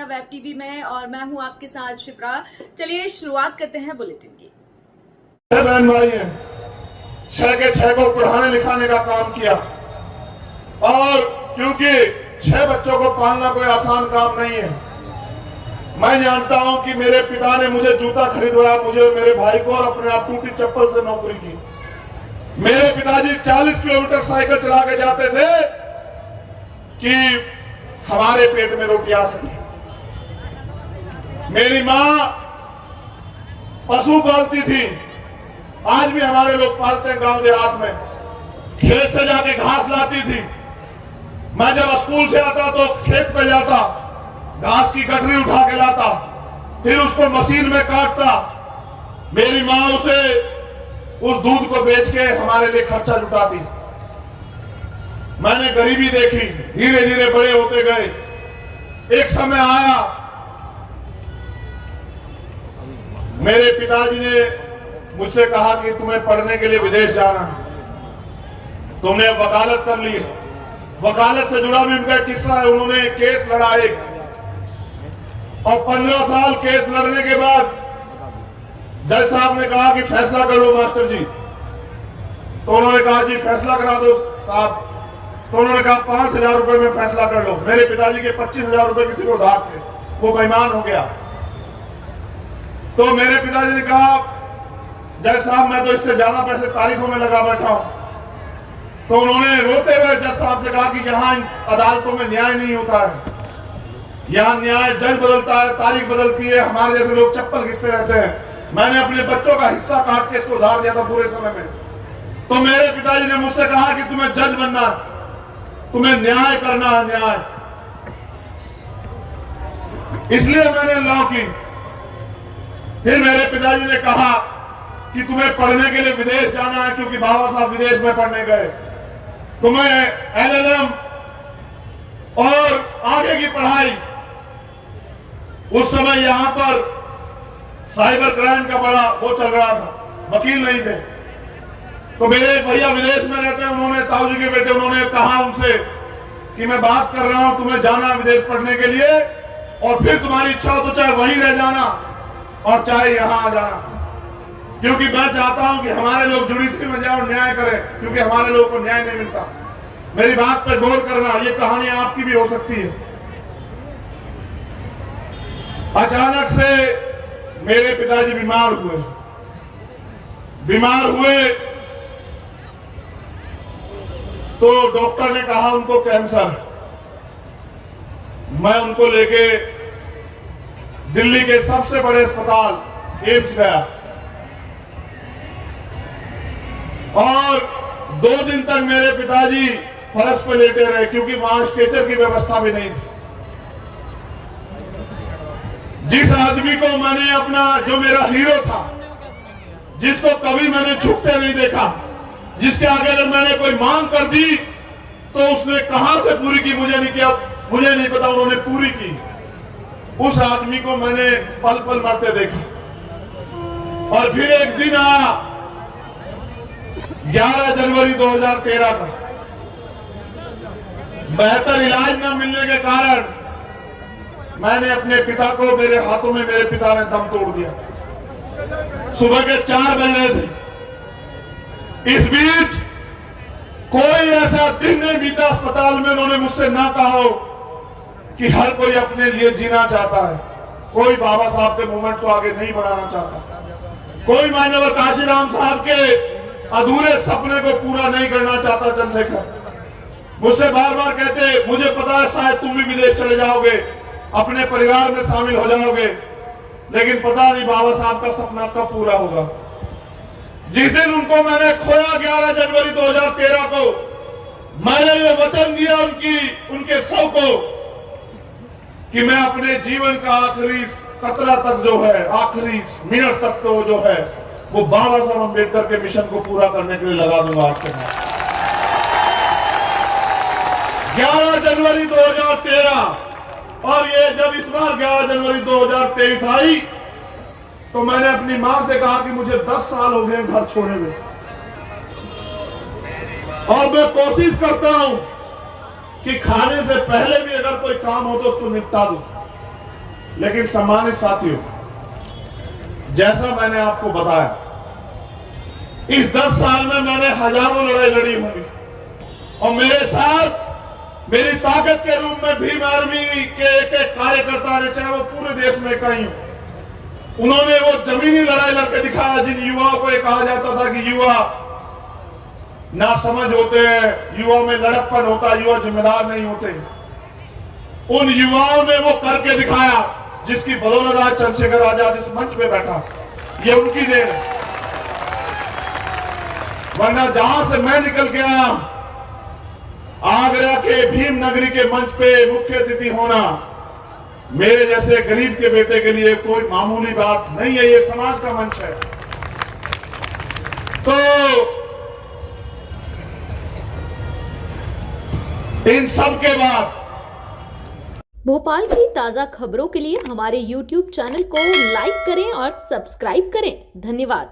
Web TV में और मैं हूं आपके साथ शिप्रा। चलिए शुरुआत करते हैं बुलेटिन की। बहन भाई हैं, 6 के 6 को पढ़ाने लिखाने का काम किया और क्योंकि 6 बच्चों को पालना कोई आसान काम नहीं है। मैं जानता हूं कि मेरे पिता ने मुझे जूता खरीदवाया, मुझे मेरे भाई को, और अपने आप टूटी चप्पल से नौकरी की। मेरे पिताजी 40 किलोमीटर साइकिल चला के जाते थे कि हमारे पेट में रोटी आ सके। मेरी मां पशु पालती थी, आज भी हमारे लोग पालते हैं गांव देहात में। खेत से जाके घास लाती थी। मैं जब स्कूल से आता तो खेत पे जाता, घास की गठरी उठा के लाता, फिर उसको मशीन में काटता। मेरी मां उसे उस दूध को बेच के हमारे लिए खर्चा जुटाती। मैंने गरीबी देखी, धीरे धीरे बड़े होते गए। एक समय आया, मेरे पिताजी ने मुझसे कहा कि तुम्हें पढ़ने के लिए विदेश जाना है। तुमने अब वकालत कर ली है। वकालत से जुड़ा भी उनका किस्सा है। उन्होंने केस लड़ा एक, और 15 साल केस लड़ने के बाद जज साहब ने कहा कि फैसला कर लो मास्टर जी। तो उन्होंने कहा जी फैसला करा दो साहब। तो उन्होंने कहा 5,000 रुपए में फैसला कर लो। मेरे पिताजी के 25,000 रुपए किसी को उधार थे, वो बेईमान हो गया। तो मेरे पिताजी ने कहा जज साहब मैं तो इससे ज्यादा पैसे तारीखों में लगा बैठा हूं। तो उन्होंने रोते हुए जज साहब से कहा कि यहां अदालतों में न्याय नहीं होता है, यहां न्याय जज बदलता है, तारीख बदलती है, हमारे जैसे लोग चप्पल घिसते रहते हैं। मैंने अपने बच्चों का हिस्सा काट के इसको उधार दिया था पूरे समय में। तो मेरे पिताजी ने मुझसे कहा कि तुम्हें जज बनना है, तुम्हें न्याय करना है, न्याय। इसलिए मैंने लॉ की। फिर मेरे पिताजी ने कहा कि तुम्हें पढ़ने के लिए विदेश जाना है, क्योंकि बाबा साहब विदेश में पढ़ने गए। तुम्हें LLM और आगे की पढ़ाई। उस समय यहां पर साइबर क्राइम का बड़ा वो चल रहा था, वकील नहीं थे। तो मेरे भैया विदेश में रहते हैं, उन्होंने ताऊजी के बेटे, उन्होंने कहा उनसे कि मैं बात कर रहा हूं, तुम्हें जाना विदेश पढ़ने के लिए, और फिर तुम्हारी इच्छा हो तो चाहे वहीं रह जाना और चाहे यहां आ जाना, क्योंकि मैं चाहता हूं कि हमारे लोग जुडिशरी में जाए और न्याय करें, क्योंकि हमारे लोगों को न्याय नहीं मिलता। मेरी बात पर गौर करना, ये कहानी आपकी भी हो सकती है। अचानक से मेरे पिताजी बीमार हुए तो डॉक्टर ने कहा उनको कैंसर। मैं उनको लेके दिल्ली के सबसे बड़े अस्पताल एम्स गया, और 2 दिन तक मेरे पिताजी फर्श पर लेटे रहे, क्योंकि वहां स्ट्रेचर की व्यवस्था भी नहीं थी। जिस आदमी को मैंने अपना, जो मेरा हीरो था, जिसको कभी मैंने झुकते नहीं देखा, जिसके आगे अगर मैंने कोई मांग कर दी तो उसने कहां से पूरी की मुझे नहीं पता, उन्होंने पूरी की। उस आदमी को मैंने पल पल मरते देखा। और फिर एक दिन आया 11 जनवरी 2013 का। बेहतर इलाज न मिलने के कारण मैंने अपने पिता को, मेरे हाथों में मेरे पिता ने दम तोड़ दिया। सुबह के 4 बज रहे थे। इस बीच कोई ऐसा दिन नहीं बीता अस्पताल में उन्होंने मुझसे ना कहा हो कि हर कोई अपने लिए जीना चाहता है, कोई बाबा साहब के मूवमेंट को आगे नहीं बढ़ाना चाहता, कोई मान्यवर काशीराम साहब के अधूरे सपने को पूरा नहीं करना चाहता। चंद्रशेखर मुझसे बार बार कहते, मुझे पता है शायद तुम भी विदेश चले जाओगे, अपने परिवार में शामिल हो जाओगे, लेकिन पता नहीं बाबा साहब का सपना कब पूरा होगा। जिस दिन उनको मैंने खोया 11 जनवरी 2013 को, मैंने ये वचन दिया उनके शव को कि मैं अपने जीवन का आखिरी कतरा तक जो है, आखिरी मिनट तक तो जो है, वो बाबा साहब अम्बेडकर के मिशन को पूरा करने के लिए लगा दूंगा। आज के बाद 11 जनवरी 2013, और ये जब इस बार 11 जनवरी 2023 आई तो मैंने अपनी मां से कहा कि मुझे 10 साल हो गए घर छोड़े हुए, और मैं कोशिश करता हूं कि खाने से पहले भी अगर कोई काम हो तो उसको निपटा दूं। लेकिन सम्मानित साथियों, जैसा मैंने आपको बताया, इस 10 साल में मैंने हजारों लड़ाई लड़ी होंगी और मेरे साथ मेरी ताकत के रूप में भीम आर्मी के एक कार्यकर्ता ने, चाहे वो पूरे देश में कहीं हो, उन्होंने वो जमीनी लड़ाई लड़के दिखाया जिन युवाओं को ये कहा जाता था कि युवा ना समझ होते हैं, युवाओं में लड़कपन होता, युवा जिम्मेदार नहीं होते। उन युवाओं ने वो करके दिखाया जिसकी बदौलत आज चंद्रशेखर आजाद इस मंच पे बैठा। ये उनकी देन है, वरना जहां से मैं निकल के आया, आगरा के भीम नगरी के मंच पे मुख्य अतिथि होना मेरे जैसे गरीब के बेटे के लिए कोई मामूली बात नहीं है। ये समाज का मंच है। तो इन सब के बाद भोपाल की ताजा खबरों के लिए हमारे YouTube चैनल को लाइक करें और सब्सक्राइब करें। धन्यवाद।